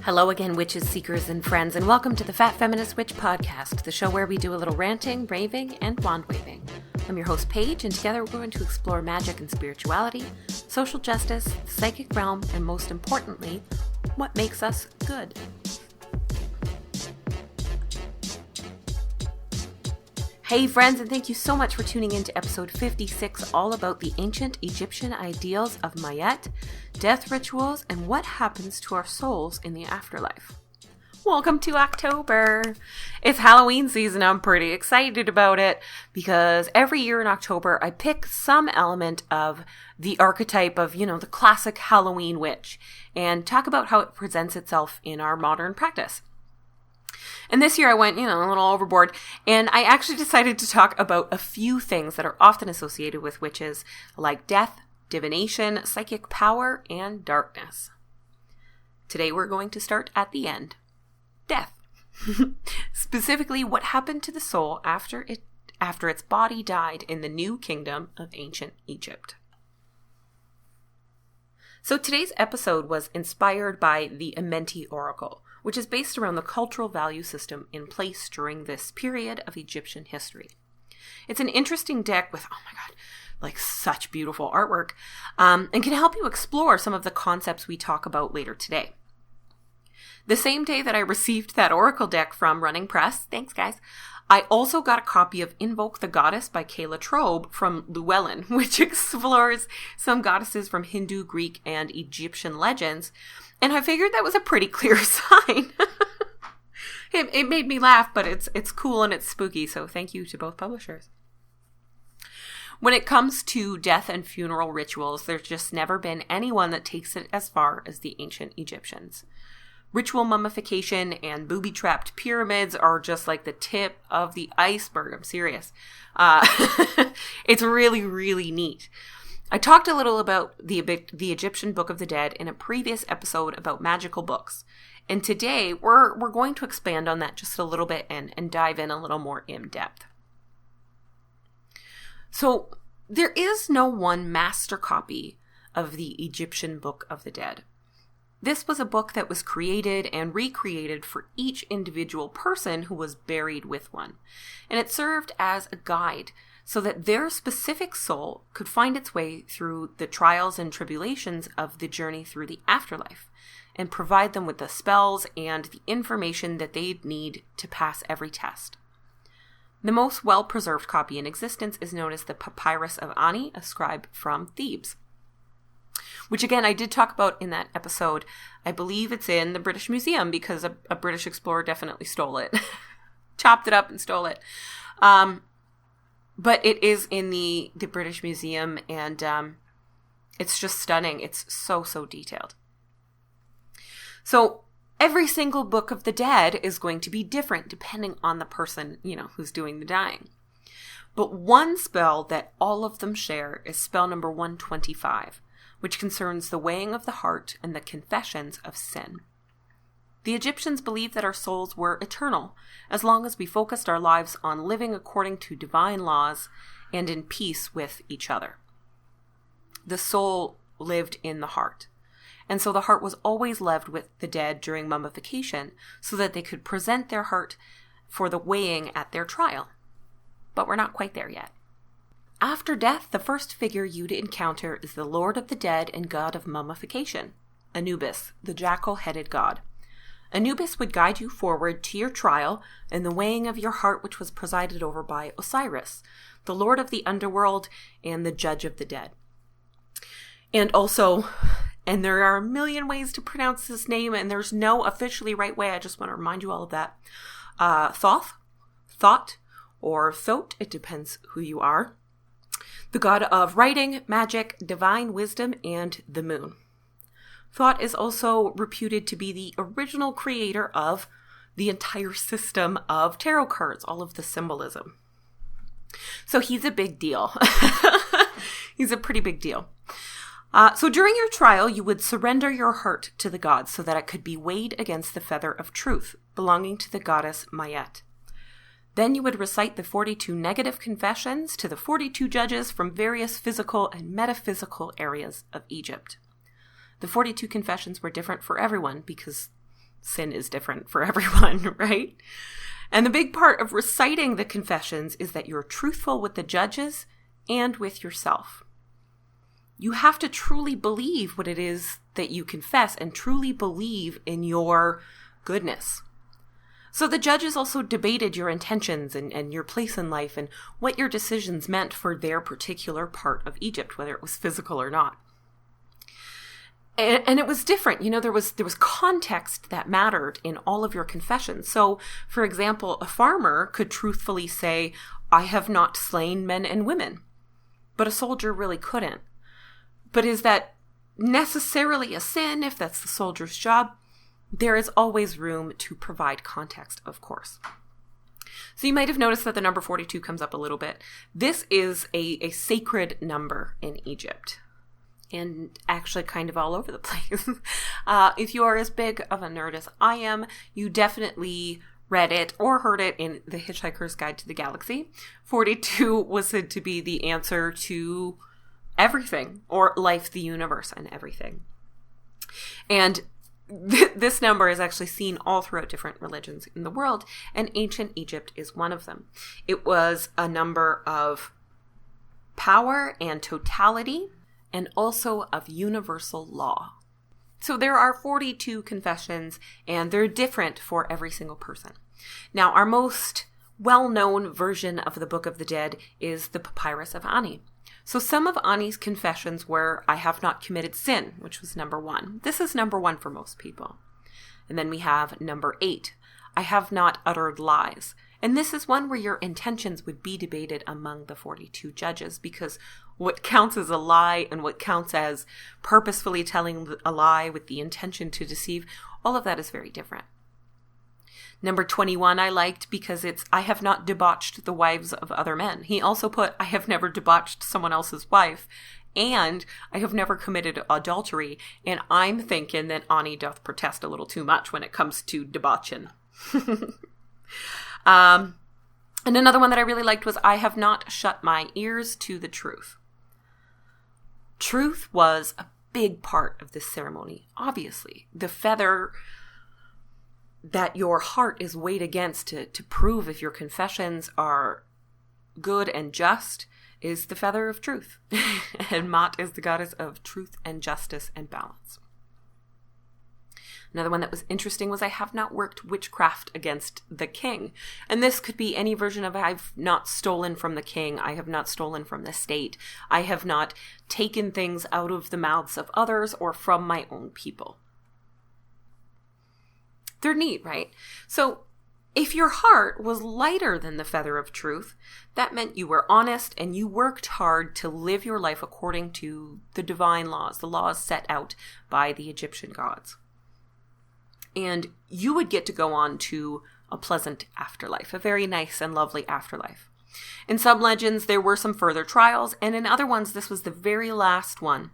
Hello again, witches, seekers, and friends, and welcome to the Fat Feminist Witch Podcast, the show where we do a little ranting, raving, and wand waving. I'm your host, Paige, and together we're going to explore magic and spirituality, social justice, the psychic realm, and most importantly, what makes us good. Hey friends, and thank you so much for tuning in to episode 56, all about the ancient Egyptian ideals of Mayet, death rituals, and what happens to our souls in the afterlife. Welcome to October! It's Halloween season. I'm pretty excited about it because every year in October I pick some element of the archetype of, the classic Halloween witch and talk about how it presents itself in our modern practice. And this year I went, a little overboard, and I actually decided to talk about a few things that are often associated with witches, like death, divination, psychic power, and darkness. Today we're going to start at the end. Death. Specifically, what happened to the soul after its body died in the new kingdom of ancient Egypt. So today's episode was inspired by the Amenti Oracle, which is based around the cultural value system in place during this period of Egyptian history. It's an interesting deck with, such beautiful artwork, and can help you explore some of the concepts we talk about later today. The same day that I received that Oracle deck from Running Press, thanks guys, I also got a copy of Invoke the Goddess by Kala Trobe from Llewellyn, which explores some goddesses from Hindu, Greek, and Egyptian legends, and I figured that was a pretty clear sign. It made me laugh, but it's cool and it's spooky, so thank you to both publishers. When it comes to death and funeral rituals, there's just never been anyone that takes it as far as the ancient Egyptians. Ritual mummification and booby-trapped pyramids are just like the tip of the iceberg. I'm serious. It's really, really neat. I talked a little about the Egyptian Book of the Dead in a previous episode about magical books. And today we're going to expand on that just a little bit and dive in a little more in depth. So there is no one master copy of the Egyptian Book of the Dead. This was a book that was created and recreated for each individual person who was buried with one. And it served as a guide so that their specific soul could find its way through the trials and tribulations of the journey through the afterlife and provide them with the spells and the information that they'd need to pass every test. The most well-preserved copy in existence is known as the Papyrus of Ani, a scribe from Thebes, which again I did talk about in that episode. I believe it's in the British Museum because a British explorer definitely stole it, chopped it up and stole it. But it is in the British Museum, and it's just stunning. It's so detailed. So every single Book of the Dead is going to be different depending on the person, who's doing the dying. But one spell that all of them share is spell number 125, which concerns the weighing of the heart and the confessions of sin. The Egyptians believed that our souls were eternal, as long as we focused our lives on living according to divine laws and in peace with each other. The soul lived in the heart, and so the heart was always left with the dead during mummification so that they could present their heart for the weighing at their trial. But we're not quite there yet. After death, the first figure you'd encounter is the Lord of the Dead and God of Mummification, Anubis, the jackal-headed god. Anubis would guide you forward to your trial and the weighing of your heart, which was presided over by Osiris, the Lord of the Underworld and the Judge of the Dead. And there are a million ways to pronounce this name, and there's no officially right way. I just want to remind you all of that. Thought, or Thoth, it depends who you are. The god of writing, magic, divine wisdom, and the moon. Thoth is also reputed to be the original creator of the entire system of tarot cards, all of the symbolism. So he's a big deal. He's a pretty big deal. So during your trial, you would surrender your heart to the gods so that it could be weighed against the feather of truth belonging to the goddess Mayet. Then you would recite the 42 negative confessions to the 42 judges from various physical and metaphysical areas of Egypt. The 42 confessions were different for everyone because sin is different for everyone, right? And the big part of reciting the confessions is that you're truthful with the judges and with yourself. You have to truly believe what it is that you confess and truly believe in your goodness. So the judges also debated your intentions and your place in life and what your decisions meant for their particular part of Egypt, whether it was physical or not. And it was different. There was context that mattered in all of your confessions. So, for example, a farmer could truthfully say, I have not slain men and women. But a soldier really couldn't. But is that necessarily a sin if that's the soldier's job? There is always room to provide context, of course. So you might have noticed that the number 42 comes up a little bit. This is a sacred number in Egypt. And actually kind of all over the place. If you are as big of a nerd as I am, you definitely read it or heard it in The Hitchhiker's Guide to the Galaxy. 42 was said to be the answer to everything, or life, the universe, and everything. And this number is actually seen all throughout different religions in the world, and ancient Egypt is one of them. It was a number of power and totality, and also of universal law. So there are 42 confessions, and they're different for every single person. Now, our most well-known version of the Book of the Dead is the Papyrus of Ani. So some of Ani's confessions were, I have not committed sin, which was number 1. This is number 1 for most people. And then we have number 8, I have not uttered lies. And this is one where your intentions would be debated among the 42 judges, because what counts as a lie and what counts as purposefully telling a lie with the intention to deceive, all of that is very different. Number 21 I liked because it's, I have not debauched the wives of other men. He also put, I have never debauched someone else's wife, and I have never committed adultery. And I'm thinking that Ani doth protest a little too much when it comes to debauching. And another one that I really liked was, I have not shut my ears to the truth. Truth was a big part of this ceremony, obviously. The feather that your heart is weighed against to prove if your confessions are good and just is the feather of truth. And Mat is the goddess of truth and justice and balance. Another one that was interesting was, I have not worked witchcraft against the king. And this could be any version of, I've not stolen from the king. I have not stolen from the state. I have not taken things out of the mouths of others or from my own people. They're neat, right? So if your heart was lighter than the feather of truth, that meant you were honest and you worked hard to live your life according to the divine laws, the laws set out by the Egyptian gods. And you would get to go on to a pleasant afterlife, a very nice and lovely afterlife. In some legends, there were some further trials, and in other ones, this was the very last one.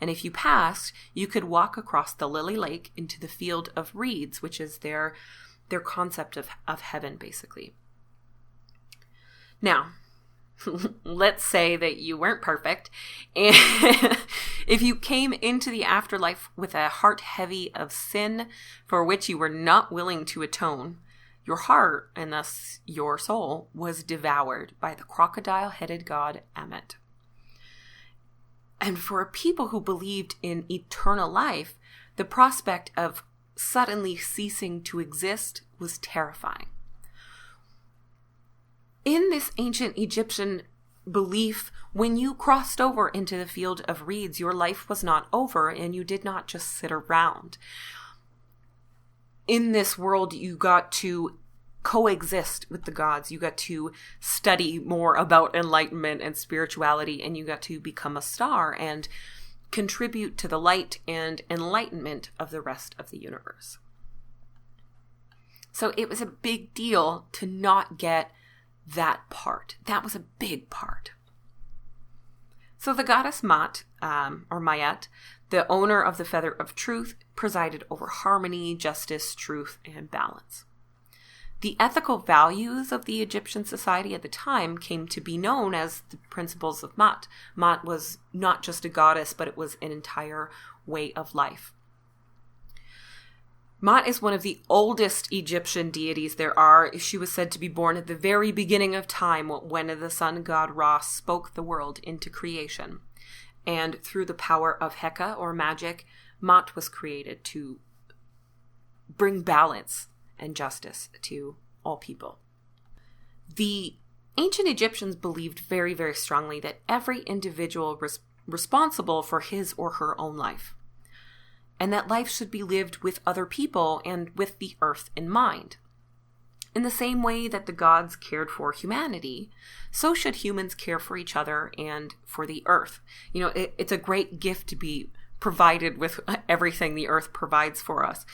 And if you passed, you could walk across the Lily Lake into the field of reeds, which is their concept of heaven, basically. Now, let's say that you weren't perfect, and if you came into the afterlife with a heart heavy of sin for which you were not willing to atone, your heart, and thus your soul, was devoured by the crocodile-headed god Ammit. And for a people who believed in eternal life, the prospect of suddenly ceasing to exist was terrifying. In this ancient Egyptian belief, when you crossed over into the field of reeds, your life was not over and you did not just sit around. In this world, you got to coexist with the gods. You got to study more about enlightenment and spirituality, and you got to become a star and contribute to the light and enlightenment of the rest of the universe. So it was a big deal to not get that part. That was a big part. So the goddess Mat, or Mayat, the owner of the feather of truth, presided over harmony, justice, truth, and balance. The ethical values of the Egyptian society at the time came to be known as the principles of Mat. Mat was not just a goddess, but it was an entire way of life. Mot is one of the oldest Egyptian deities there are. She was said to be born at the very beginning of time when the sun god Ra spoke the world into creation. And through the power of Heka, or magic, Mot was created to bring balance and justice to all people. The ancient Egyptians believed very, very strongly that every individual was responsible for his or her own life, and that life should be lived with other people and with the earth in mind. In the same way that the gods cared for humanity, so should humans care for each other and for the earth. You know, it's a great gift to be provided with everything the earth provides for us.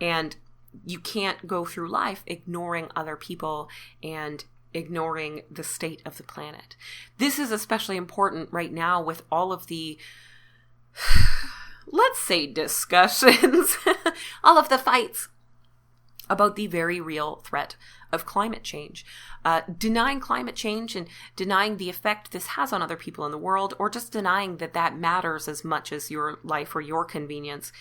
And you can't go through life ignoring other people and ignoring the state of the planet. This is especially important right now with all of the, let's say, discussions, all of the fights about the very real threat of climate change. Denying climate change and denying the effect this has on other people in the world, or just denying that that matters as much as your life or your convenience,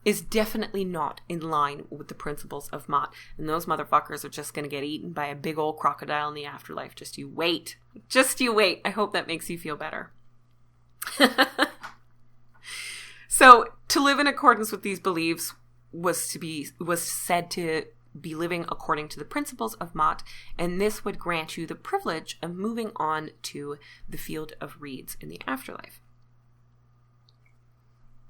is definitely not in line with the principles of Mot. And those motherfuckers are just going to get eaten by a big old crocodile in the afterlife. Just you wait. Just you wait. I hope that makes you feel better. So, to live in accordance with these beliefs was said to be living according to the principles of Mot, and this would grant you the privilege of moving on to the field of reeds in the afterlife.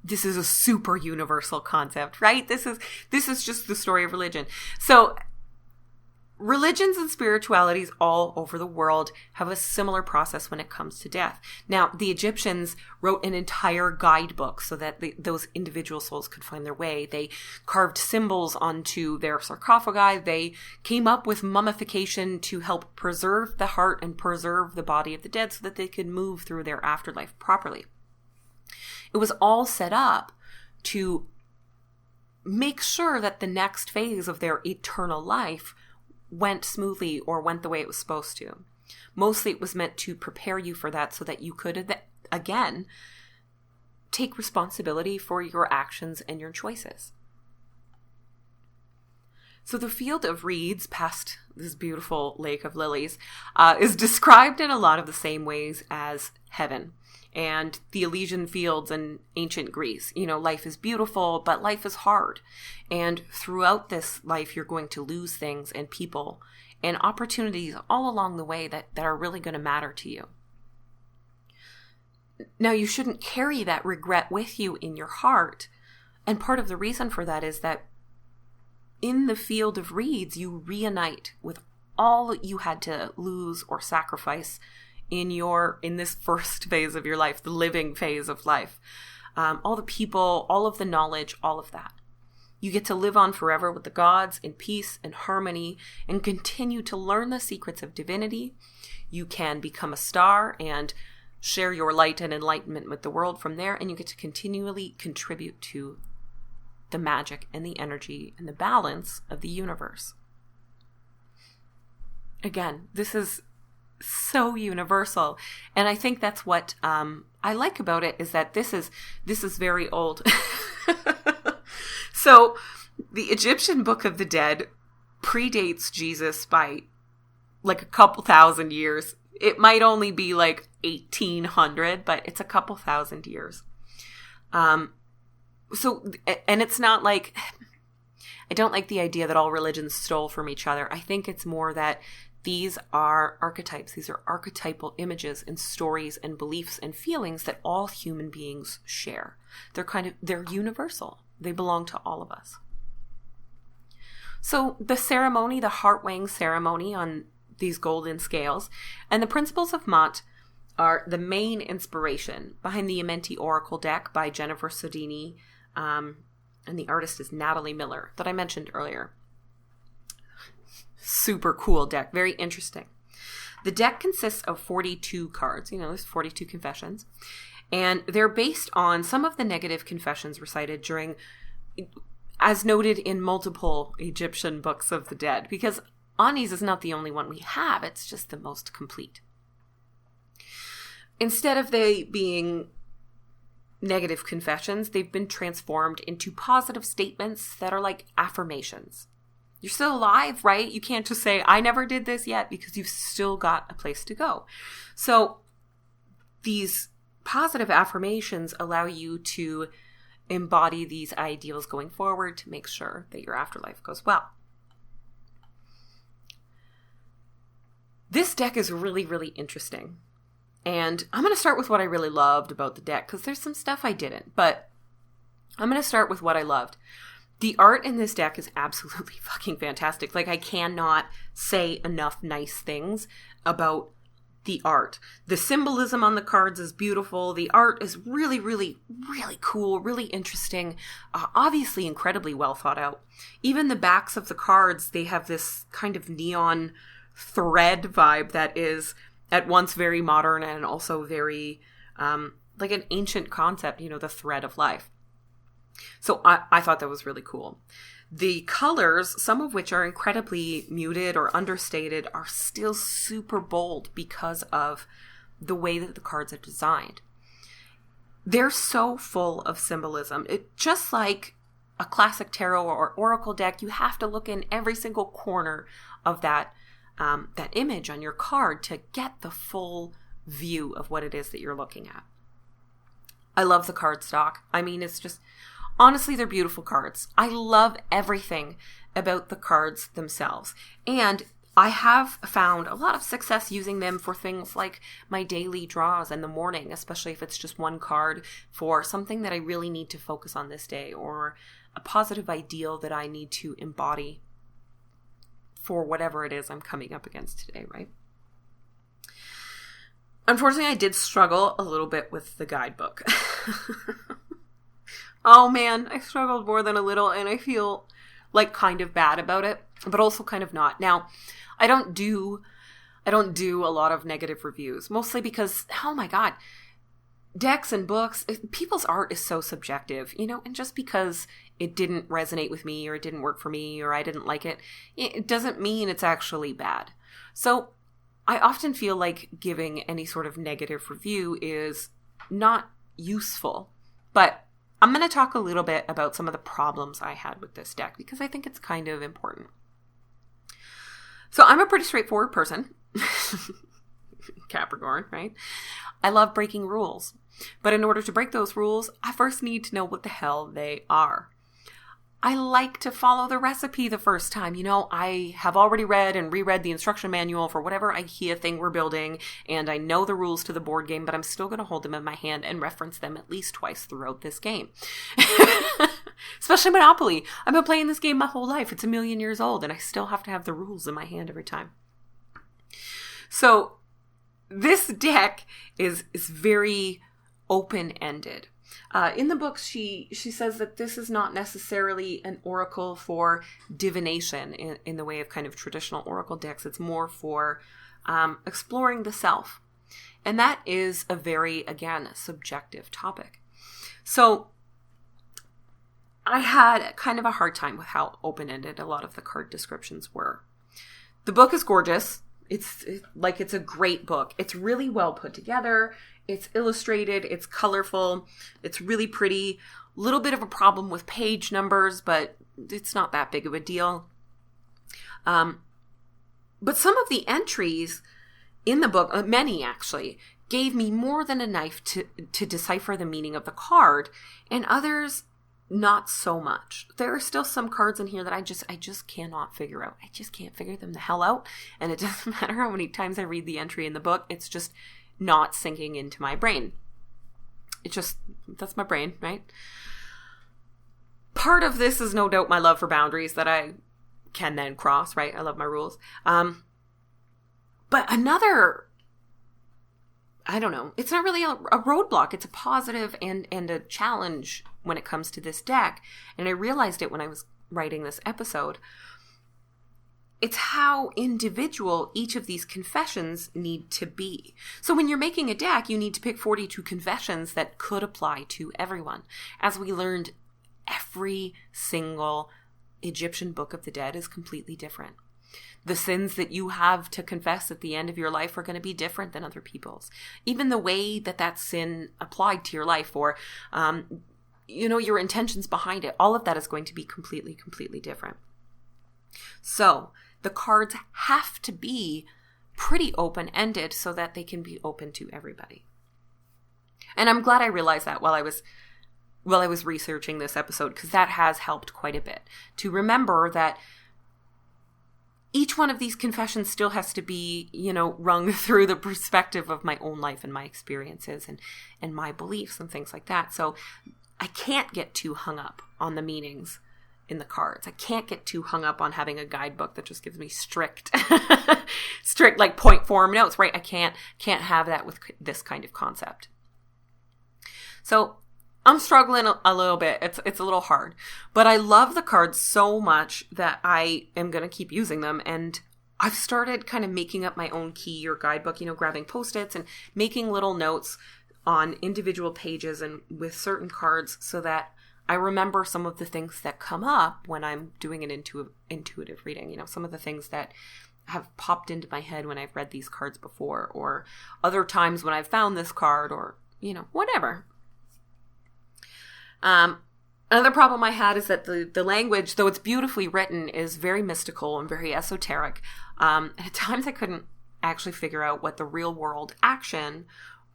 This is a super universal concept, right? This is just the story of religion. So religions and spiritualities all over the world have a similar process when it comes to death. Now, the Egyptians wrote an entire guidebook so that those individual souls could find their way. They carved symbols onto their sarcophagi. They came up with mummification to help preserve the heart and preserve the body of the dead so that they could move through their afterlife properly. It was all set up to make sure that the next phase of their eternal life went smoothly or went the way it was supposed to. Mostly it was meant to prepare you for that so that you could, again, take responsibility for your actions and your choices. So the field of reeds, past this beautiful lake of lilies, is described in a lot of the same ways as heaven and the Elysian fields in ancient Greece. You know, life is beautiful, but life is hard. And throughout this life, you're going to lose things and people and opportunities all along the way that are really going to matter to you. Now, you shouldn't carry that regret with you in your heart. And part of the reason for that is that in the field of reeds, you reunite with all you had to lose or sacrifice in this first phase of your life, the living phase of life. All the people, all of the knowledge, all of that. You get to live on forever with the gods in peace and harmony and continue to learn the secrets of divinity. You can become a star and share your light and enlightenment with the world from there, and you get to continually contribute to the magic and the energy and the balance of the universe. Again, this is so universal, and I think that's what I like about it, is that this is very old. So the Egyptian Book of the Dead predates Jesus by like a couple thousand years. It might only be like 1800, but it's a couple thousand years. So, and it's not like, I don't like the idea that all religions stole from each other. I think it's more that these are archetypes. These are archetypal images and stories and beliefs and feelings that all human beings share. They're universal. They belong to all of us. So the ceremony, the heart-weighing ceremony on these golden scales, and the principles of Mot are the main inspiration behind the Amenti Oracle deck by Jennifer Sodini, and the artist is Natalee Miller, that I mentioned earlier. Super cool deck, very interesting. The deck consists of 42 cards, there's 42 confessions, and they're based on some of the negative confessions recited during, as noted in multiple Egyptian books of the dead, because Ani's is not the only one we have, it's just the most complete. Instead of they being negative confessions, they've been transformed into positive statements that are like affirmations. You're still alive, right? You can't just say, I never did this yet, because you've still got a place to go. So these positive affirmations allow you to embody these ideals going forward to make sure that your afterlife goes well. This deck is really, really interesting. And I'm going to start with what I really loved about the deck, because there's some stuff I didn't. But I'm going to start with what I loved. The art in this deck is absolutely fucking fantastic. Like, I cannot say enough nice things about the art. The symbolism on the cards is beautiful. The art is really, really, really cool, really interesting. Obviously incredibly well thought out. Even the backs of the cards, they have this kind of neon thread vibe that is at once very modern and also very like an ancient concept, you know, the thread of life. So I thought that was really cool. The colors, some of which are incredibly muted or understated, are still super bold because of the way that the cards are designed. They're so full of symbolism. Just like a classic tarot or oracle deck, you have to look in every single corner of that image on your card to get the full view of what it is that you're looking at. I love the cardstock. I mean, it's just... honestly, they're beautiful cards. I love everything about the cards themselves. And I have found a lot of success using them for things like my daily draws in the morning, especially if it's just one card for something that I really need to focus on this day, or a positive ideal that I need to embody for whatever it is I'm coming up against today, right? Unfortunately, I did struggle a little bit with the guidebook. Oh man, I struggled more than a little, and I feel like kind of bad about it, but also kind of not. Now, I don't do a lot of negative reviews, mostly because, oh my God, decks and books, people's art is so subjective, you know, and just because it didn't resonate with me or it didn't work for me or I didn't like it, it doesn't mean it's actually bad. So I often feel like giving any sort of negative review is not useful, but I'm going to talk a little bit about some of the problems I had with this deck because I think it's kind of important. So I'm a pretty straightforward person. Capricorn, right? I love breaking rules. But in order to break those rules, I first need to know what the hell they are. I like to follow the recipe the first time. You know, I have already read and reread the instruction manual for whatever IKEA thing we're building, and I know the rules to the board game, but I'm still going to hold them in my hand and reference them at least twice throughout this game. Especially Monopoly. I've been playing this game my whole life. It's 1,000,000 years old, and I still have to have the rules in my hand every time. So this deck is very open-ended. In the book, she says that this is not necessarily an oracle for divination in the way of kind of traditional oracle decks. It's more for exploring the self. And that is a very, again, subjective topic. So I had kind of a hard time with how open-ended a lot of the card descriptions were. The book is gorgeous. It's a great book. It's really well put together. It's illustrated. It's colorful. It's really pretty. A little bit of a problem with page numbers, but it's not that big of a deal. But some of the entries in the book, many actually, gave me more than a knife to decipher the meaning of the card, and others not so much. There are still some cards in here that I just cannot figure out. I just can't figure them the hell out. And it doesn't matter how many times I read the entry in the book. It's just not sinking into my brain. That's my brain, right? Part of this is no doubt my love for boundaries that I can then cross, right? I love my rules. But another, I don't know, it's not really a roadblock. It's a positive and a challenge when it comes to this deck. And I realized it when I was writing this episode. It's how individual each of these confessions need to be. So when you're making a deck, you need to pick 42 confessions that could apply to everyone. As we learned, every single Egyptian Book of the Dead is completely different. The sins that you have to confess at the end of your life are going to be different than other people's. Even the way that sin applied to your life, or, your intentions behind it, all of that is going to be completely, completely different. So the cards have to be pretty open-ended so that they can be open to everybody. And I'm glad I realized that while I was researching this episode, because that has helped quite a bit to remember that each one of these confessions still has to be, rung through the perspective of my own life and my experiences and my beliefs and things like that. So I can't get too hung up on the meanings in the cards. I can't get too hung up on having a guidebook that just gives me strict like point form notes, right? I can't have that with this kind of concept. So I'm struggling a little bit. It's a little hard, but I love the cards so much that I am going to keep using them. And I've started kind of making up my own key or guidebook, grabbing Post-its and making little notes on individual pages and with certain cards so that I remember some of the things that come up when I'm doing an intuitive reading, some of the things that have popped into my head when I've read these cards before, or other times when I've found this card, or, whatever. Another problem I had is that the language, though it's beautifully written, is very mystical and very esoteric. And at times I couldn't actually figure out what the real world action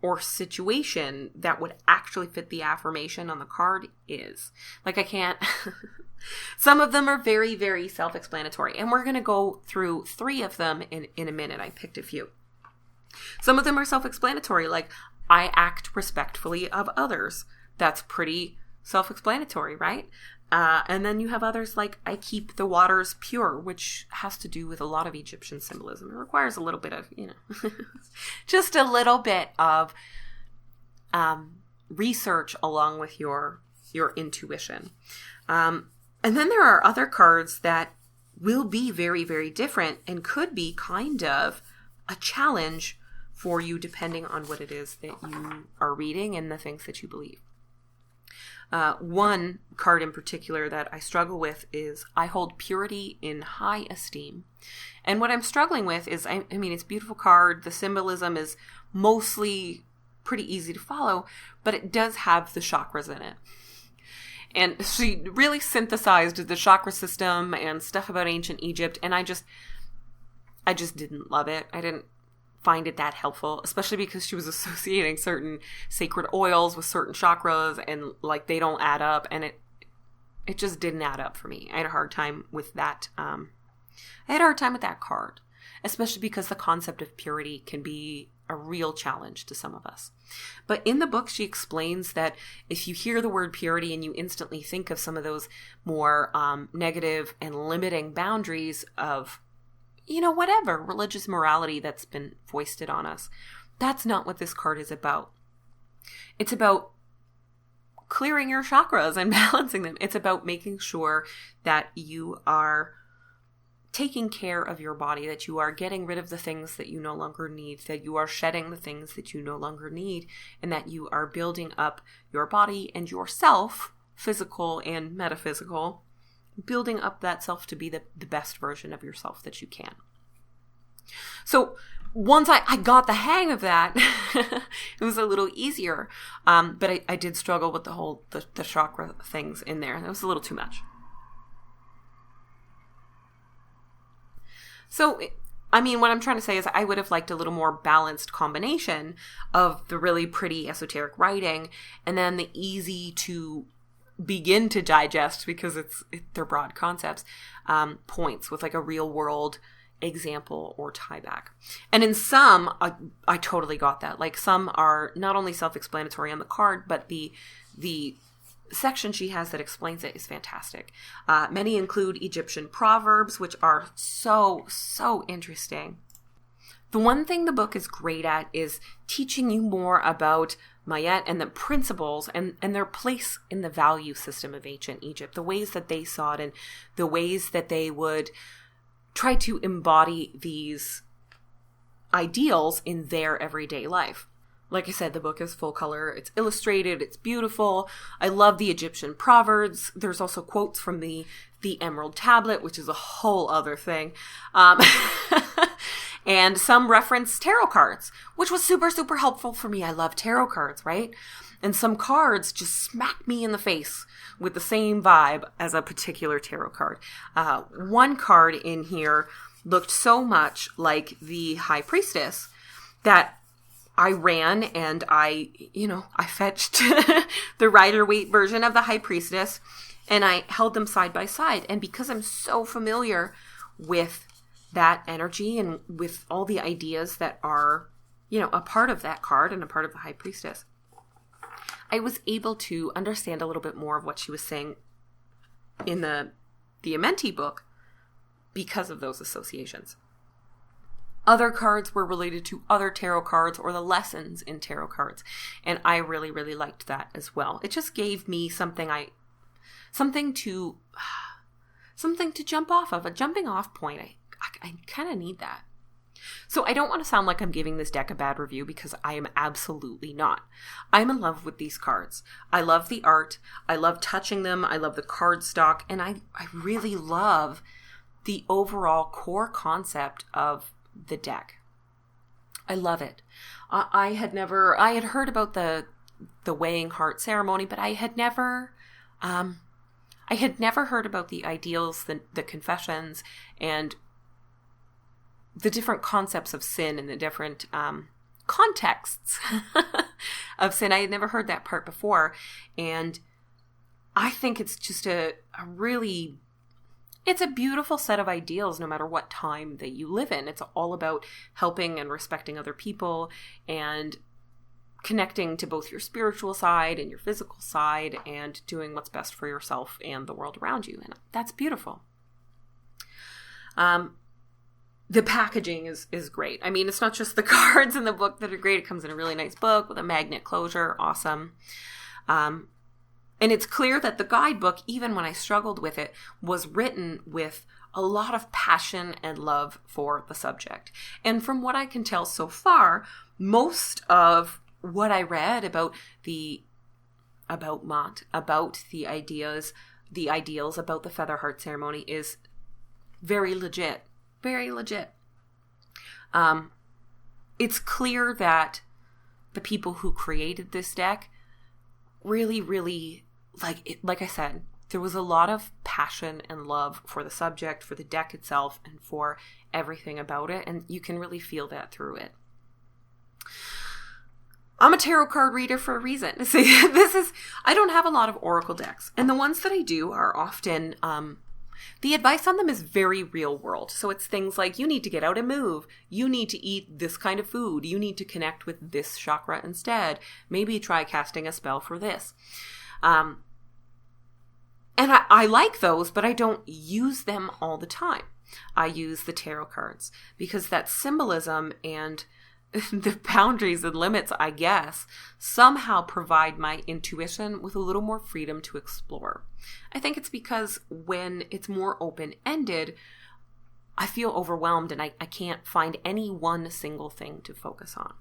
or situation that would actually fit the affirmation on the card is. Like, I can't. Some of them are very, very self-explanatory. And we're going to go through 3 of them in a minute. I picked a few. Some of them are self-explanatory, like, I act respectfully of others. That's pretty self-explanatory, right? And then you have others like, I keep the waters pure, which has to do with a lot of Egyptian symbolism. It requires a little bit of, just a little bit of research along with your intuition. And then there are other cards that will be very, very different and could be kind of a challenge for you depending on what it is that you are reading and the things that you believe. One card in particular that I struggle with is I hold purity in high esteem. And what I'm struggling with is, I mean, it's a beautiful card. The symbolism is mostly pretty easy to follow, but it does have the chakras in it. And she really synthesized the chakra system and stuff about ancient Egypt. And I just didn't love it. I didn't find it that helpful, especially because she was associating certain sacred oils with certain chakras, and like they don't add up, and it just didn't add up for me. I had a hard time with that. I had a hard time with that card, especially because the concept of purity can be a real challenge to some of us. But in the book, she explains that if you hear the word purity and you instantly think of some of those more negative and limiting boundaries of whatever religious morality that's been foisted on us. That's not what this card is about. It's about clearing your chakras and balancing them. It's about making sure that you are taking care of your body, that you are getting rid of the things that you no longer need, that you are shedding the things that you no longer need, and that you are building up your body and yourself, physical and metaphysical, building up that self to be the best version of yourself that you can. So once I got the hang of that, it was a little easier. But I did struggle with the chakra things in there. It was a little too much. So, what I'm trying to say is I would have liked a little more balanced combination of the really pretty esoteric writing and then the easy to begin to digest, because they're broad concepts, points with like a real world example or tie back. And in some, I totally got that. Like, some are not only self-explanatory on the card, but the section she has that explains it is fantastic. Many include Egyptian proverbs, which are so, so interesting. The one thing the book is great at is teaching you more about Mayet and the principles and their place in the value system of ancient Egypt, the ways that they saw it and the ways that they would try to embody these ideals in their everyday life. Like I said, the book is full color. It's illustrated. It's beautiful. I love the Egyptian proverbs. There's also quotes from the Emerald Tablet, which is a whole other thing. And some reference tarot cards, which was super, super helpful for me. I love tarot cards, right? And some cards just smack me in the face with the same vibe as a particular tarot card. One card in here looked so much like the High Priestess that I ran and I fetched the Rider-Waite version of the High Priestess and I held them side by side. And because I'm so familiar with that energy and with all the ideas that are, a part of that card and a part of the High Priestess, I was able to understand a little bit more of what she was saying in the Amenti book because of those associations. Other cards were related to other tarot cards or the lessons in tarot cards. And I really, really liked that as well. It just gave me something to jump off of, a jumping off point. I kind of need that. So I don't want to sound like I'm giving this deck a bad review because I am absolutely not. I'm in love with these cards. I love the art. I love touching them. I love the card stock. And I really love the overall core concept of the deck. I love it. I had heard about the weighing heart ceremony, but I had never heard about the ideals, the confessions, and the different concepts of sin and the different contexts of sin. I had never heard that part before. And I think it's just it's a beautiful set of ideals no matter what time that you live in. It's all about helping and respecting other people and connecting to both your spiritual side and your physical side and doing what's best for yourself and the world around you. And that's beautiful. The packaging is great. I mean, it's not just the cards in the book that are great. It comes in a really nice book with a magnet closure. Awesome. And it's clear that the guidebook, even when I struggled with it, was written with a lot of passion and love for the subject. And from what I can tell so far, most of what I read about Mont, about the ideals, about the Feather Heart ceremony is very legit. Very legit. It's clear that the people who created this deck really, really, like I said, there was a lot of passion and love for the subject, for the deck itself, and for everything about it, and you can really feel that through it. I'm a tarot card reader for a reason. See, I don't have a lot of oracle decks, and the ones that I do are often, the advice on them is very real world. So it's things like, you need to get out and move. You need to eat this kind of food. You need to connect with this chakra instead. Maybe try casting a spell for this. And I like those, but I don't use them all the time. I use the tarot cards because that symbolism and the boundaries and limits, I guess, somehow provide my intuition with a little more freedom to explore. I think it's because when it's more open-ended, I feel overwhelmed and I can't find any one single thing to focus on.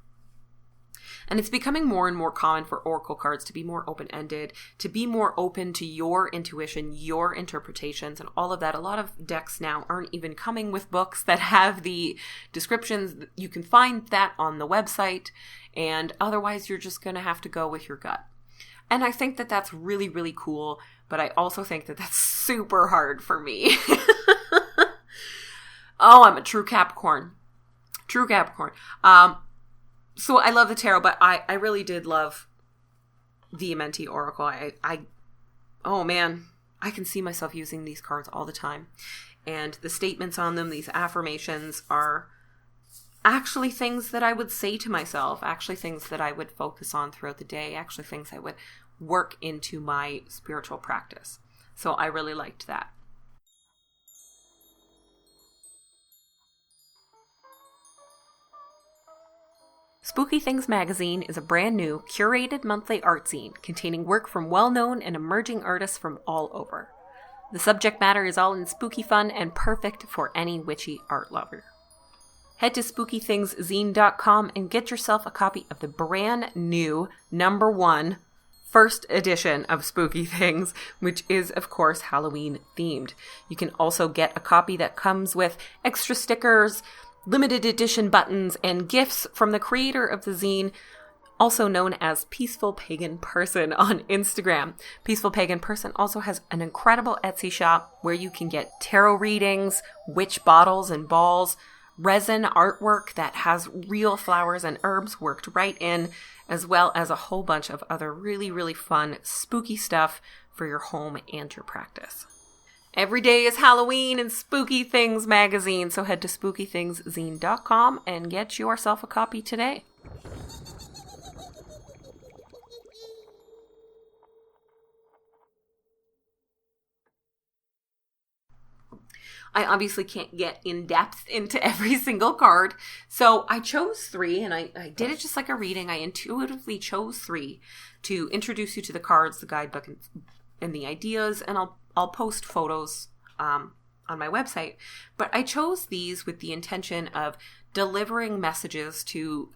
And it's becoming more and more common for oracle cards to be more open-ended, to be more open to your intuition, your interpretations, and all of that. A lot of decks now aren't even coming with books that have the descriptions. You can find that on the website, and otherwise you're just going to have to go with your gut. And I think that that's really, really cool, but I also think that that's super hard for me. Oh, I'm a true Capricorn. True Capricorn. So I love the tarot, but I really did love the Amenti Oracle. Oh man, I can see myself using these cards all the time. And the statements on them, these affirmations, are actually things that I would say to myself, actually things that I would focus on throughout the day, actually things I would work into my spiritual practice. So I really liked that. Spooky Things Magazine is a brand new, curated monthly art zine containing work from well-known and emerging artists from all over. The subject matter is all in spooky fun and perfect for any witchy art lover. Head to spookythingszine.com and get yourself a copy of the brand new #1 first edition of Spooky Things, which is, of course, Halloween themed. You can also get a copy that comes with extra stickers, limited edition buttons, and gifts from the creator of the zine, also known as Peaceful Pagan Person on Instagram. Peaceful Pagan Person also has an incredible Etsy shop where you can get tarot readings, witch bottles and balls, resin artwork that has real flowers and herbs worked right in, as well as a whole bunch of other really, really fun, spooky stuff for your home and your practice. Every day is Halloween in Spooky Things magazine, so head to spookythingszine.com and get yourself a copy today. I obviously can't get in depth into every single card, so I chose 3, and I did it just like a reading. I intuitively chose 3 to introduce you to the cards, the guidebook, and the ideas, and I'll post photos on my website. But I chose these with the intention of delivering messages to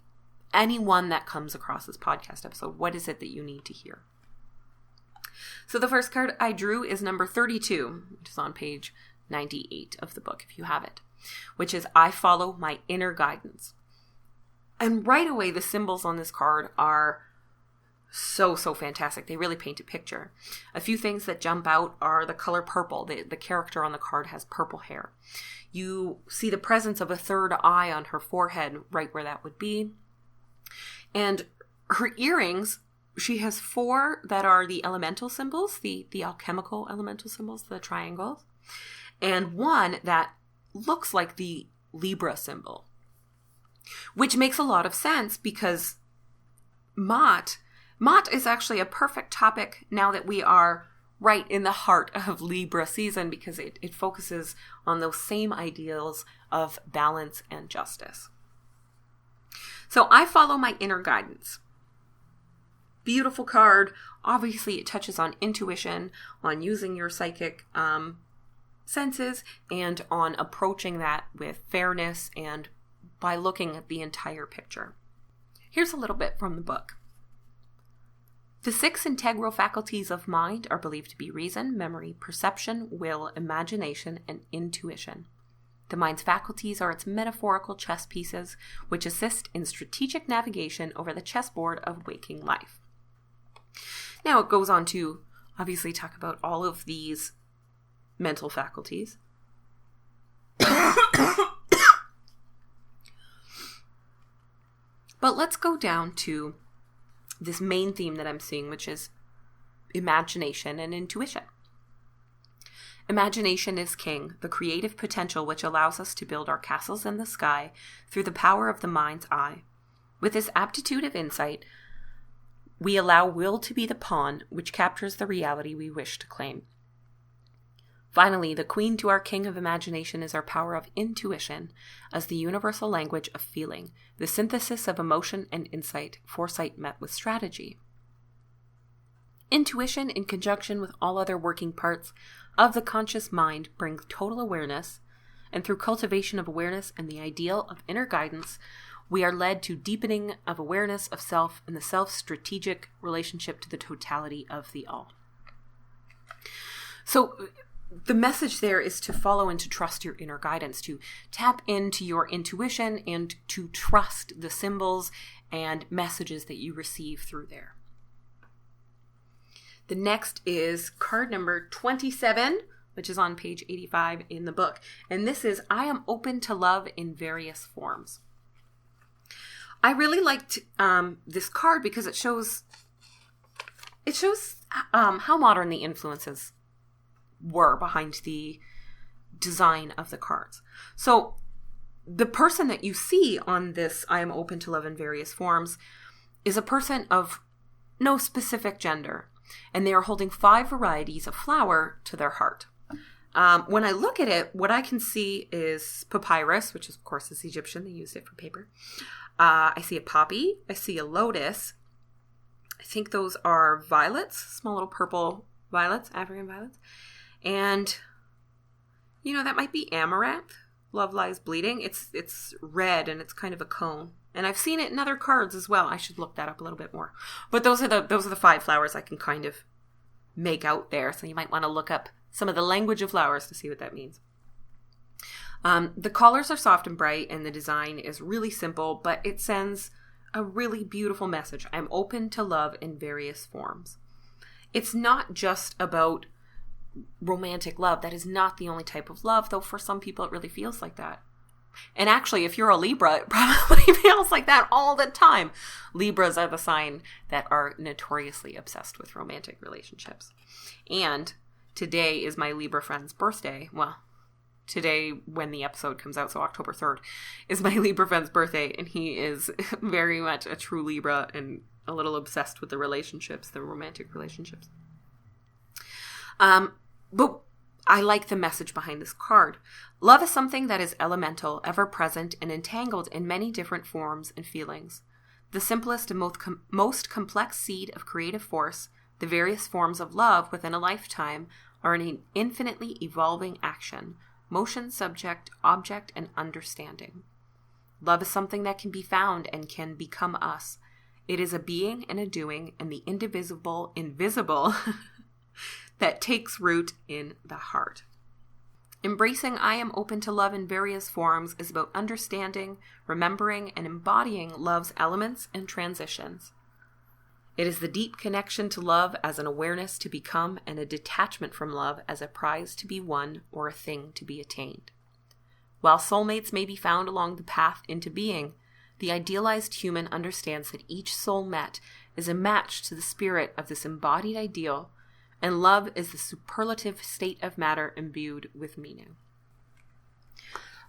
anyone that comes across this podcast episode. What is it that you need to hear? So the first card I drew is number 32, which is on page 98 of the book, if you have it, which is I follow my inner guidance. And right away, the symbols on this card are so fantastic. They really paint a picture. A few things that jump out are the color purple. The character on the card has purple hair. You see the presence of a third eye on her forehead, right where that would be. And her earrings, she has 4 that are the elemental symbols, the alchemical elemental symbols, the triangles, and 1 that looks like the Libra symbol, which makes a lot of sense because Mott is actually a perfect topic now that we are right in the heart of Libra season, because it focuses on those same ideals of balance and justice. So I follow my inner guidance. Beautiful card. Obviously, it touches on intuition, on using your psychic senses, and on approaching that with fairness and by looking at the entire picture. Here's a little bit from the book. The 6 integral faculties of mind are believed to be reason, memory, perception, will, imagination, and intuition. The mind's faculties are its metaphorical chess pieces, which assist in strategic navigation over the chessboard of waking life. Now it goes on to obviously talk about all of these mental faculties. But let's go down to this main theme that I'm seeing, which is imagination and intuition. Imagination is king, the creative potential which allows us to build our castles in the sky through the power of the mind's eye. With this aptitude of insight, we allow will to be the pawn which captures the reality we wish to claim. Finally, the queen to our king of imagination is our power of intuition as the universal language of feeling, the synthesis of emotion and insight, foresight met with strategy. Intuition, in conjunction with all other working parts of the conscious mind, brings total awareness, and through cultivation of awareness and the ideal of inner guidance, we are led to deepening of awareness of self and the self's strategic relationship to the totality of the all. So the message there is to follow and to trust your inner guidance, to tap into your intuition and to trust the symbols and messages that you receive through there. The next is card number 27, which is on page 85 in the book. And this is, I am open to love in various forms. I really liked this card because it shows how modern the influences were behind the design of the cards. So the person that you see on this I am open to love in various forms is a person of no specific gender, and they are holding 5 varieties of flower to their heart. When I look at it, what I can see is papyrus, which of course is Egyptian. They used it for paper. I see a poppy. I see a lotus. I think those are violets, small little purple violets, African violets. And, that might be amaranth, Love Lies Bleeding. It's red and it's kind of a cone. And I've seen it in other cards as well. I should look that up a little bit more. But those are the 5 flowers I can kind of make out there. So you might want to look up some of the language of flowers to see what that means. The colors are soft and bright, and the design is really simple, but it sends a really beautiful message. I'm open to love in various forms. It's not just about romantic love. That is not the only type of love, though for some people it really feels like that. And actually, if you're a Libra, it probably feels like that all the time. Libras are the sign that are notoriously obsessed with romantic relationships. And today is my Libra friend's birthday. Well, today when the episode comes out, so October 3rd, is my Libra friend's birthday. And he is very much a true Libra and a little obsessed with the relationships, the romantic relationships. But I like the message behind this card. Love is something that is elemental, ever-present, and entangled in many different forms and feelings. The simplest and most complex seed of creative force, the various forms of love within a lifetime, are an infinitely evolving action, motion, subject, object, and understanding. Love is something that can be found and can become us. It is a being and a doing, and the invisible that takes root in the heart. Embracing I am open to love in various forms is about understanding, remembering, and embodying love's elements and transitions. It is the deep connection to love as an awareness to become and a detachment from love as a prize to be won or a thing to be attained. While soulmates may be found along the path into being, the idealized human understands that each soul met is a match to the spirit of this embodied ideal, and love is the superlative state of matter imbued with meaning.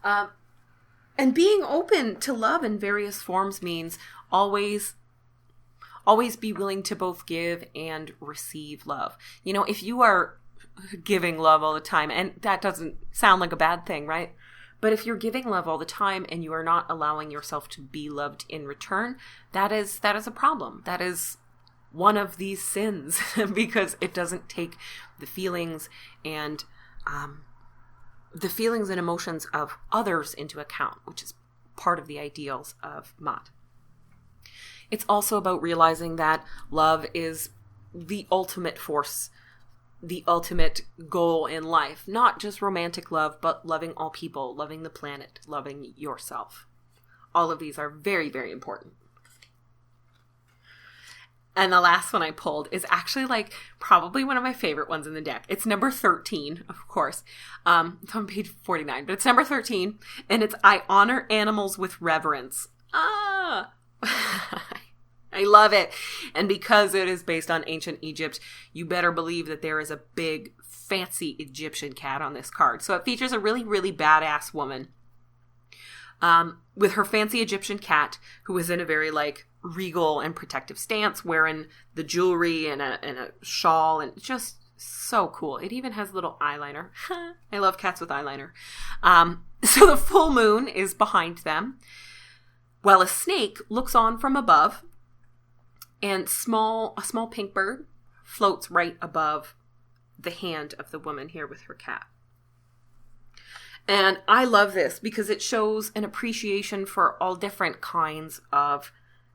And being open to love in various forms means always be willing to both give and receive love. You know, if you are giving love all the time, and that doesn't sound like a bad thing, right? But if you're giving love all the time and you are not allowing yourself to be loved in return, that is a problem. That is one of these sins because it doesn't take the feelings and emotions of others into account, which is part of the ideals of Mott. It's also about realizing that love is the ultimate force, the ultimate goal in life, not just romantic love, but loving all people, loving the planet, loving yourself. All of these are very, very important. And the last one I pulled is actually like probably one of my favorite ones in the deck. It's number 13, of course. It's on page 49, but it's number 13. And it's I honor animals with reverence. I love it. And because it is based on ancient Egypt, you better believe that there is a big, fancy Egyptian cat on this card. So it features a really, really badass woman with her fancy Egyptian cat who is in a very like regal and protective stance, wearing the jewelry and a shawl, and just so cool. It even has little eyeliner. I love cats with eyeliner. So the full moon is behind them, while a snake looks on from above, and a small pink bird floats right above the hand of the woman here with her cat. And I love this because it shows an appreciation for all different kinds of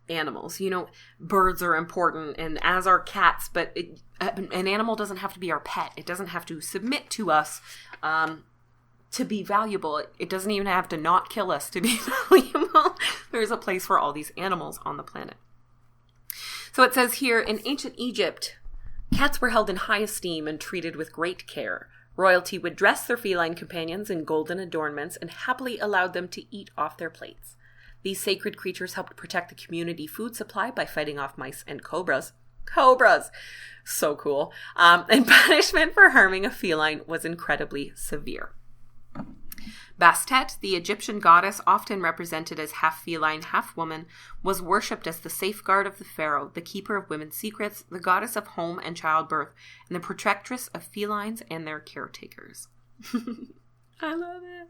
animals. You know, birds are important, and as are cats, but an animal doesn't have to be our pet. It doesn't have to submit to us to be valuable. It doesn't even have to not kill us to be valuable. There's a place for all these animals on the planet. So it says here, in ancient Egypt, cats were held in high esteem and treated with great care. Royalty would dress their feline companions in golden adornments and happily allowed them to eat off their plates. These sacred creatures helped protect the community food supply by fighting off mice and cobras. Cobras! So cool. And punishment for harming a feline was incredibly severe. Bastet, the Egyptian goddess often represented as half feline, half woman, was worshipped as the safeguard of the pharaoh, the keeper of women's secrets, the goddess of home and childbirth, and the protectress of felines and their caretakers. I love it.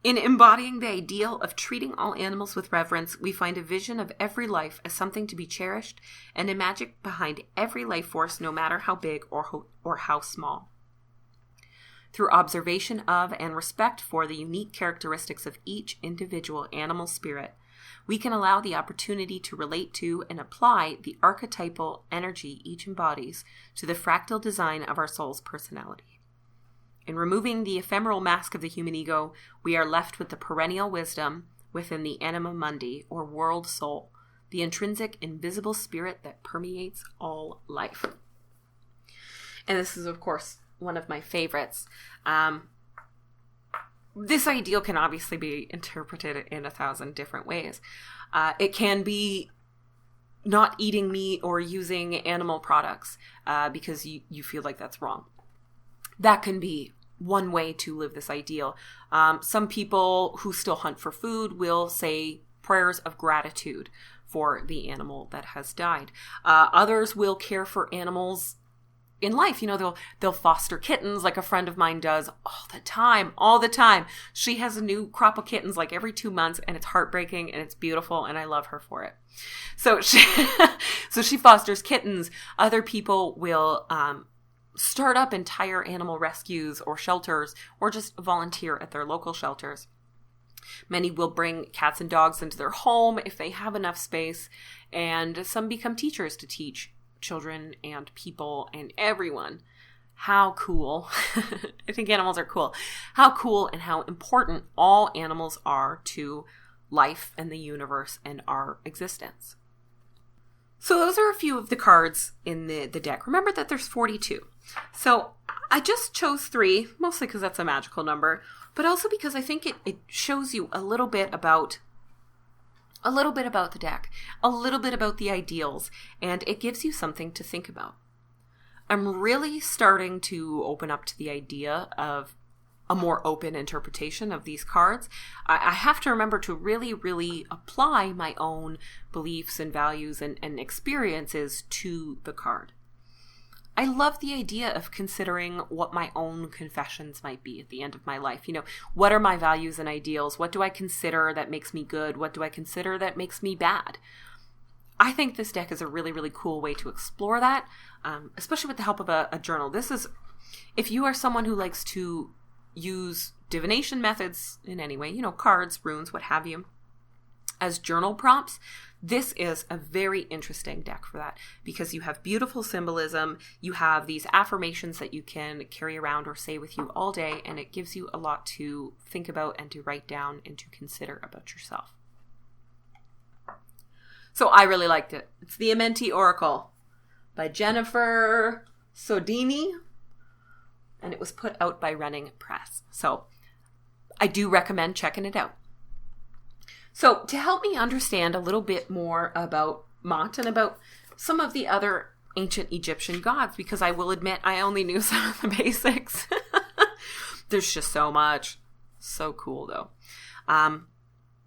In embodying the ideal of treating all animals with reverence, we find a vision of every life as something to be cherished and a magic behind every life force, no matter how big or how small. Through observation of and respect for the unique characteristics of each individual animal spirit, we can allow the opportunity to relate to and apply the archetypal energy each embodies to the fractal design of our soul's personality. In removing the ephemeral mask of the human ego, we are left with the perennial wisdom within the anima mundi, or world soul, the intrinsic invisible spirit that permeates all life. And this is, of course, one of my favorites. This ideal can obviously be interpreted in 1,000 different ways. It can be not eating meat or using animal products because you feel like that's wrong. That can be one way to live this ideal. Some people who still hunt for food will say prayers of gratitude for the animal that has died. Others will care for animals in life. They'll foster kittens, like a friend of mine does all the time. She has a new crop of kittens like every 2 months, and it's heartbreaking and it's beautiful, and I love her for it. So she fosters kittens. Other people will start up entire animal rescues or shelters, or just volunteer at their local shelters. Many will bring cats and dogs into their home if they have enough space, and some become teachers to teach children and people and everyone. How cool. I think animals are cool. How cool and how important all animals are to life and the universe and our existence. So those are a few of the cards in the deck. Remember that there's 42. So I just chose 3, mostly because that's a magical number, but also because I think it shows you a little bit about the deck, a little bit about the ideals, and it gives you something to think about. I'm really starting to open up to the idea of a more open interpretation of these cards. I have to remember to really, really apply my own beliefs and values and experiences to the card. I love the idea of considering what my own confessions might be at the end of my life. What are my values and ideals? What do I consider that makes me good? What do I consider that makes me bad? I think this deck is a really, really cool way to explore that, especially with the help of a journal. This is, if you are someone who likes to use divination methods in any way, cards, runes, what have you, as journal prompts, this is a very interesting deck for that, because you have beautiful symbolism, you have these affirmations that you can carry around or say with you all day, and it gives you a lot to think about and to write down and to consider about yourself. So I really liked it. It's the Amenti Oracle by Jennifer Sodini, and it was put out by Running Press. So I do recommend checking it out. So to help me understand a little bit more about Maat and about some of the other ancient Egyptian gods, because I will admit I only knew some of the basics. There's just so much. So cool, though.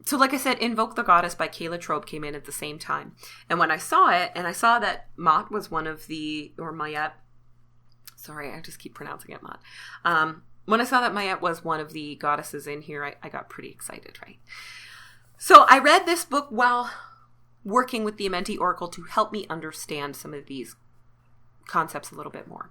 So like I said, Invoke the Goddess by Kala Trobe came in at the same time. And when I saw it, and I saw that Maat was one of the, or Mayet, sorry, I just keep pronouncing it Maat. When I saw that Mayet was one of the goddesses in here, I got pretty excited, right? So I read this book while working with the Amenti Oracle to help me understand some of these concepts a little bit more.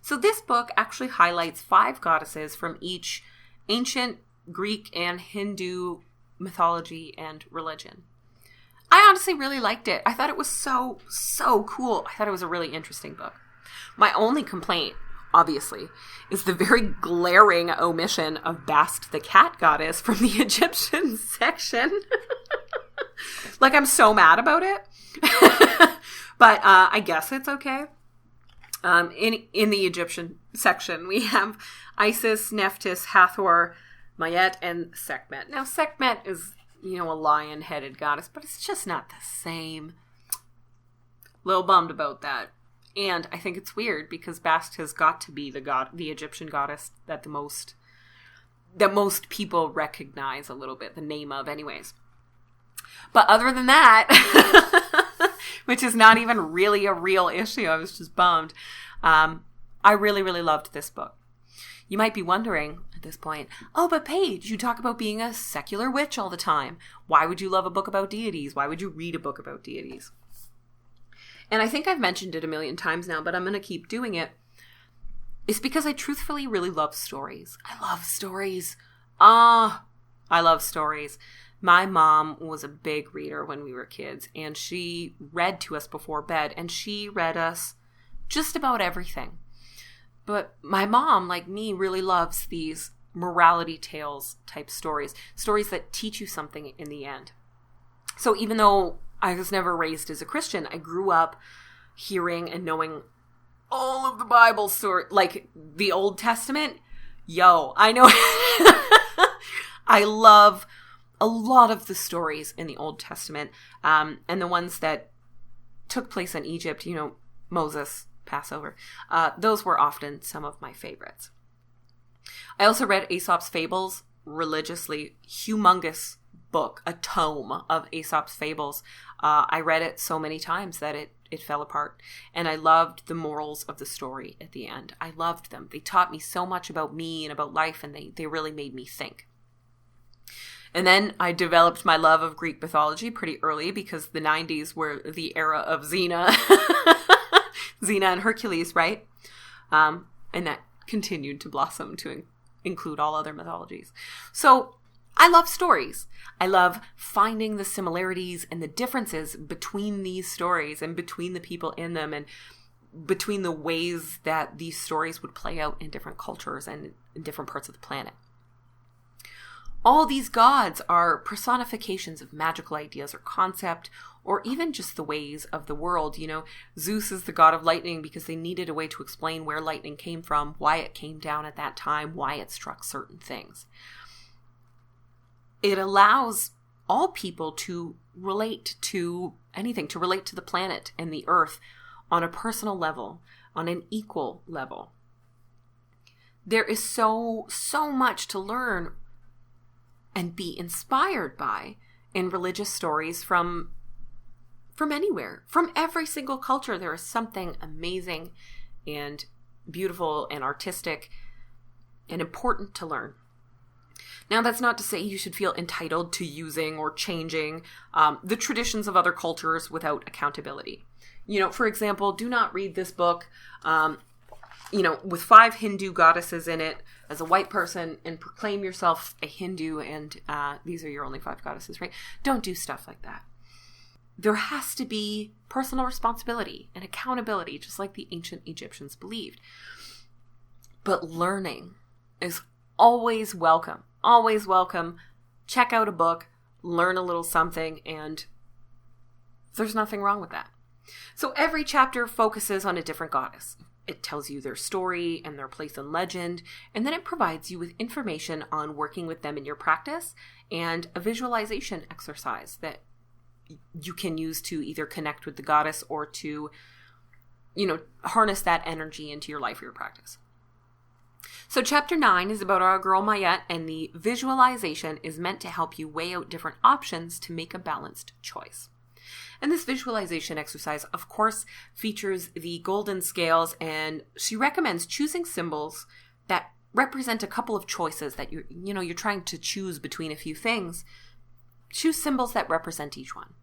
So this book actually highlights 5 goddesses from each ancient Greek and Hindu mythology and religion. I honestly really liked it. I thought it was so cool. I thought it was a really interesting book. My only complaint, obviously, is the very glaring omission of Bast the cat goddess from the Egyptian section. Like, I'm so mad about it. But I guess it's okay. In the Egyptian section, we have Isis, Nephthys, Hathor, Mayet, and Sekhmet. Now, Sekhmet is, a lion-headed goddess, but it's just not the same. Little bummed about that. And I think it's weird because Bast has got to be the Egyptian goddess that most people recognize a little bit, the name of anyways. But other than that, which is not even really a real issue, I was just bummed. I really, really loved this book. You might be wondering at this point, oh, but Paige, you talk about being a secular witch all the time. Why would you love a book about deities? Why would you read a book about deities? And I think I've mentioned it a million times now, but I'm going to keep doing it. is because I truthfully really love stories. I love stories. I love stories. My mom was a big reader when we were kids, and she read to us before bed, and she read us just about everything. But my mom, like me, really loves these morality tales type stories that teach you something in the end. So even though I was never raised as a Christian, I grew up hearing and knowing all of the Bible stories, like the Old Testament. I know. I love a lot of the stories in the Old Testament, and the ones that took place in Egypt, Moses, Passover. Those were often some of my favorites. I also read Aesop's Fables religiously. Humongous book, a tome of Aesop's Fables. I read it so many times that it fell apart. And I loved the morals of the story at the end. I loved them. They taught me so much about me and about life, and they really made me think. And then I developed my love of Greek mythology pretty early, because the 90s were the era of Xena. Xena and Hercules, right? And that continued to blossom to include all other mythologies. So I love stories. I love finding the similarities and the differences between these stories and between the people in them, and between the ways that these stories would play out in different cultures and in different parts of the planet. All these gods are personifications of magical ideas or concept, or even just the ways of the world. Zeus is the god of lightning because they needed a way to explain where lightning came from, why it came down at that time, why it struck certain things. It allows all people to relate to anything, to relate to the planet and the earth on a personal level, on an equal level. There is so much to learn and be inspired by in religious stories from anywhere. From every single culture, there is something amazing and beautiful and artistic and important to learn. Now, that's not to say you should feel entitled to using or changing the traditions of other cultures without accountability. For example, do not read this book, with 5 Hindu goddesses in it as a white person and proclaim yourself a Hindu and these are your only 5 goddesses, right? Don't do stuff like that. There has to be personal responsibility and accountability, just like the ancient Egyptians believed. But learning is always welcome. Always welcome. Check out a book, learn a little something, and there's nothing wrong with that. So every chapter focuses on a different goddess. It tells you their story and their place in legend, and then it provides you with information on working with them in your practice and a visualization exercise that you can use to either connect with the goddess or to, harness that energy into your life or your practice. So chapter 9 is about our girl Mayette, and the visualization is meant to help you weigh out different options to make a balanced choice. And this visualization exercise, of course, features the golden scales, and she recommends choosing symbols that represent a couple of choices that you're trying to choose between a few things. Choose symbols that represent each one.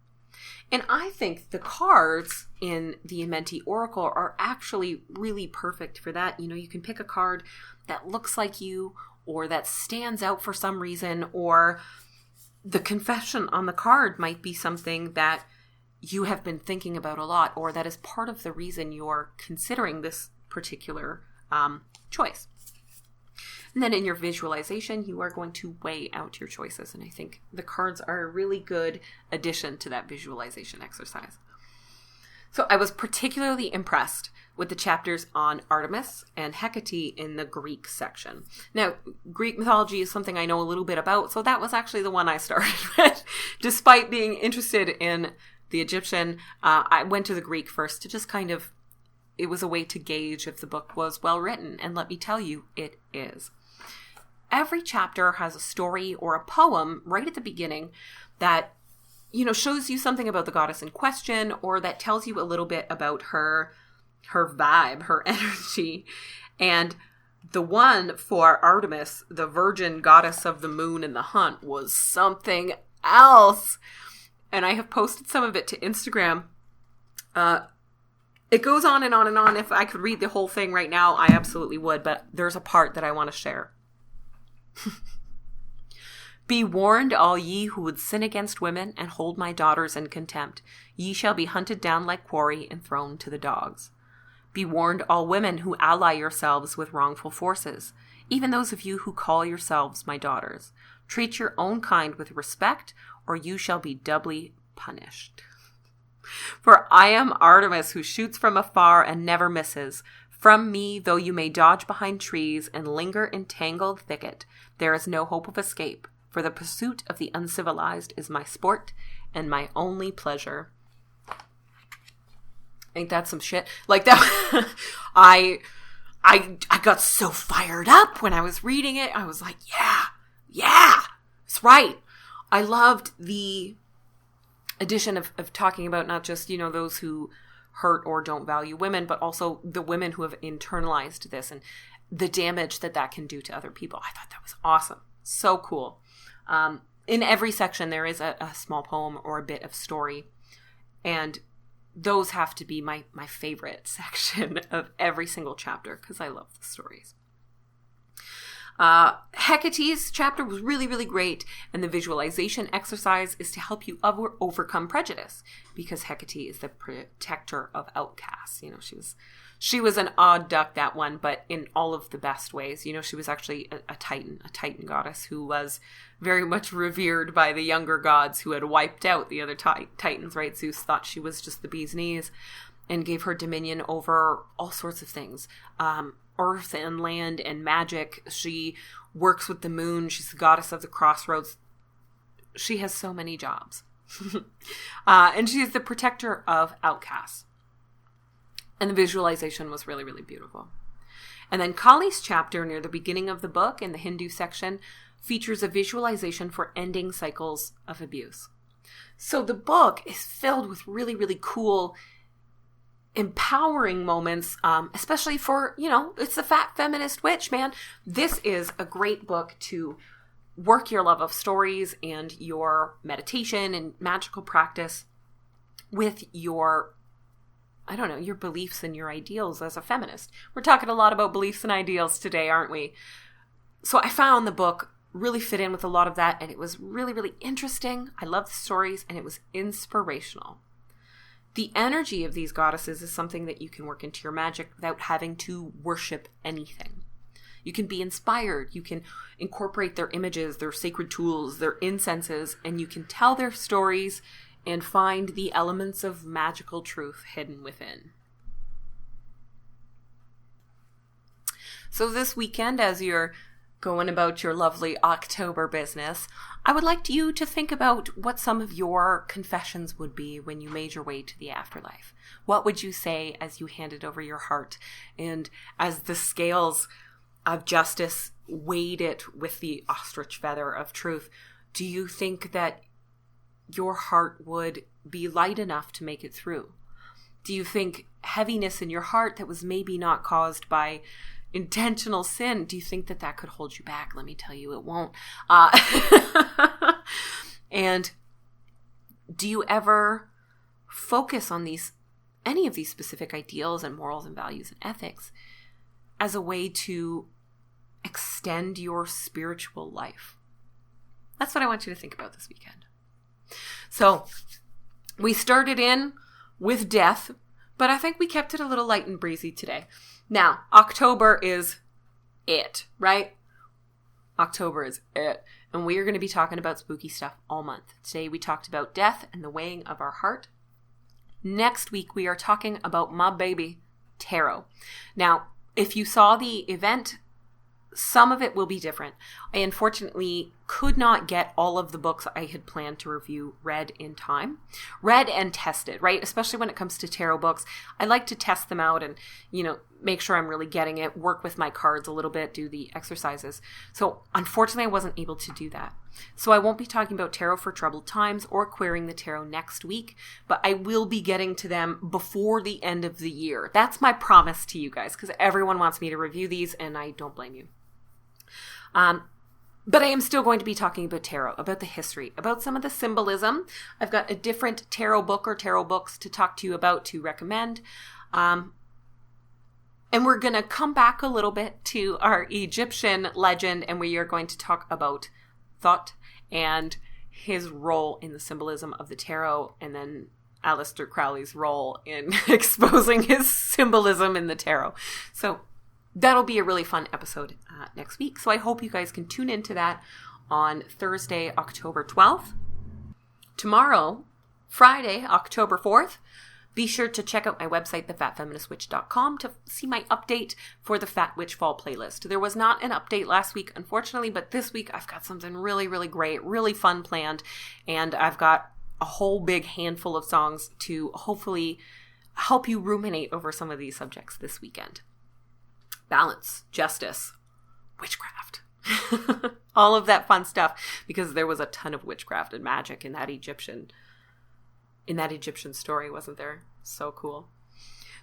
And I think the cards in the Amenti Oracle are actually really perfect for that. You can pick a card that looks like you, or that stands out for some reason, or the confession on the card might be something that you have been thinking about a lot, or that is part of the reason you're considering this particular choice. And then in your visualization, you are going to weigh out your choices. And I think the cards are a really good addition to that visualization exercise. So I was particularly impressed with the chapters on Artemis and Hecate in the Greek section. Now, Greek mythology is something I know a little bit about, so that was actually the one I started with. Despite being interested in the Egyptian, I went to the Greek first to just it was a way to gauge if the book was well written, and let me tell you, it is. Every chapter has a story or a poem right at the beginning that, shows you something about the goddess in question, or that tells you a little bit about her vibe, her energy. And the one for Artemis, the virgin goddess of the moon and the hunt, was something else. And I have posted some of it to Instagram. It goes on and on and on. If I could read the whole thing right now, I absolutely would. But there's a part that I want to share. Be warned, all ye who would sin against women and hold my daughters in contempt. Ye shall be hunted down like quarry and thrown to the dogs. Be warned, all women who ally yourselves with wrongful forces, even those of you who call yourselves my daughters. Treat your own kind with respect, or you shall be doubly punished. For I am Artemis, who shoots from afar and never misses. From me, though you may dodge behind trees and linger in tangled thicket, there is no hope of escape. For the pursuit of the uncivilized is my sport and my only pleasure. Ain't that some shit? Like that. I got so fired up when I was reading it. I was like, yeah, it's right. I loved the addition of talking about not just, those who hurt or don't value women, but also the women who have internalized this and the damage that can do to other people. I thought that was awesome. So cool. In every section, there is a small poem or a bit of story. And those have to be my favorite section of every single chapter because I love the stories. Hecate's chapter was really, really great. And the visualization exercise is to help you overcome prejudice because Hecate is the protector of outcasts. She was an odd duck, that one, but in all of the best ways. She was actually a titan goddess who was very much revered by the younger gods who had wiped out the other titans, right? Zeus thought she was just the bee's knees and gave her dominion over all sorts of things. Earth and land and magic. She works with the moon. She's the goddess of the crossroads. She has so many jobs. And she is the protector of outcasts. And the visualization was really, really beautiful. And then Kali's chapter near the beginning of the book in the Hindu section features a visualization for ending cycles of abuse. So the book is filled with really, really cool, empowering moments, especially for, it's the fat feminist witch, man. This is a great book to work your love of stories and your meditation and magical practice with your beliefs and your ideals as a feminist. We're talking a lot about beliefs and ideals today, aren't we? So I found the book really fit in with a lot of that, and it was really, really interesting. I love the stories, and it was inspirational. The energy of these goddesses is something that you can work into your magic without having to worship anything. You can be inspired. You can incorporate their images, their sacred tools, their incenses, and you can tell their stories and find the elements of magical truth hidden within. So this weekend, as you're going about your lovely October business, I would like you to think about what some of your confessions would be when you made your way to the afterlife. What would you say as you handed over your heart and as the scales of justice weighed it with the ostrich feather of truth? Do you think that your heart would be light enough to make it through? Do you think heaviness in your heart that was maybe not caused by intentional sin, do you think that could hold you back? Let me tell you, it won't. And do you ever focus on any of these specific ideals and morals and values and ethics as a way to extend your spiritual life? That's what I want you to think about this weekend. So we started in with death, but I think we kept it a little light and breezy today. Now, October is it, right? October is it. And we are going to be talking about spooky stuff all month. Today we talked about death and the weighing of our heart. Next week we are talking about my baby, tarot. Now, if you saw the event, some of it will be different. I unfortunately could not get all of the books I had planned to review read in time. Read and tested, right? Especially when it comes to tarot books. I like to test them out and, make sure I'm really getting it, work with my cards a little bit, do the exercises. So unfortunately, I wasn't able to do that. So I won't be talking about tarot for troubled times or querying the tarot next week, but I will be getting to them before the end of the year. That's my promise to you guys, because everyone wants me to review these, and I don't blame you. But I am still going to be talking about tarot, about the history, about some of the symbolism. I've got a different tarot book or tarot books to talk to you about, to recommend. And we're going to come back a little bit to our Egyptian legend, and we are going to talk about Thoth and his role in the symbolism of the tarot, and then Aleister Crowley's role in exposing his symbolism in the tarot. So that'll be a really fun episode next week. So I hope you guys can tune into that on Thursday, October 12th. Tomorrow, Friday, October 4th, be sure to check out my website, thefatfeministwitch.com, to see my update for the Fat Witch Fall playlist. There was not an update last week, unfortunately, but this week I've got something really, really great, really fun planned, and I've got a whole big handful of songs to hopefully help you ruminate over some of these subjects this weekend. Balance, justice, witchcraft, all of that fun stuff, because there was a ton of witchcraft and magic in that Egyptian story, wasn't there? So cool.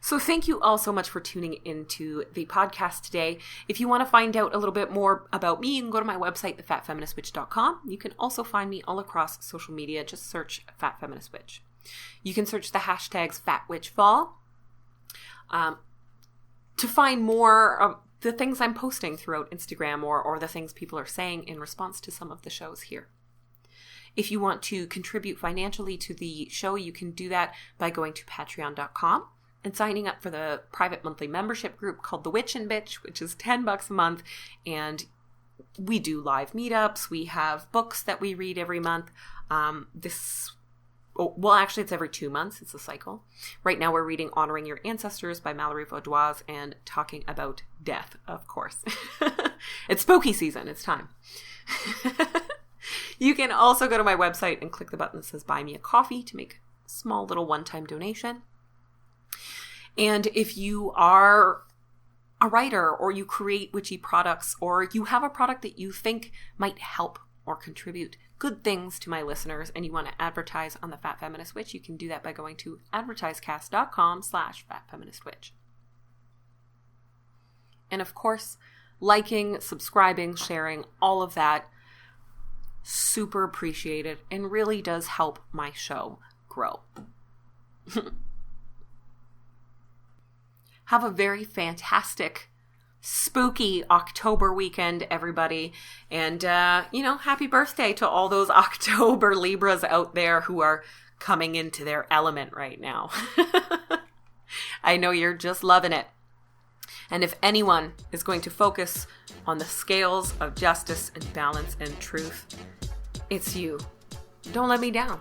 So thank you all so much for tuning into the podcast today. If you want to find out a little bit more about me, you can go to my website, thefatfeministwitch.com. You can also find me all across social media. Just search Fat Feminist Witch. You can search the hashtags FatWitchFall to find more of the things I'm posting throughout Instagram, or the things people are saying in response to some of the shows here. If you want to contribute financially to the show, you can do that by going to patreon.com and signing up for the private monthly membership group called The Witch and Bitch, which is $10 a month. And we do live meetups. We have books that we read every month. It's every 2 months. It's a cycle. Right now we're reading Honoring Your Ancestors by Mallory Vaudoise and talking about death, of course. It's spooky season. It's time. You can also go to my website and click the button that says Buy Me a Coffee to make a small little one-time donation. And if you are a writer, or you create witchy products, or you have a product that you think might help or contribute good things to my listeners, and you want to advertise on the Fat Feminist Witch, you can do that by going to advertisecast.com/fatfeministwitch. And of course, liking, subscribing, sharing, all of that, super appreciated and really does help my show grow. Have a very fantastic, spooky October weekend, everybody. And, happy birthday to all those October Libras out there who are coming into their element right now. I know you're just loving it. And if anyone is going to focus on the scales of justice and balance and truth, it's you. Don't let me down.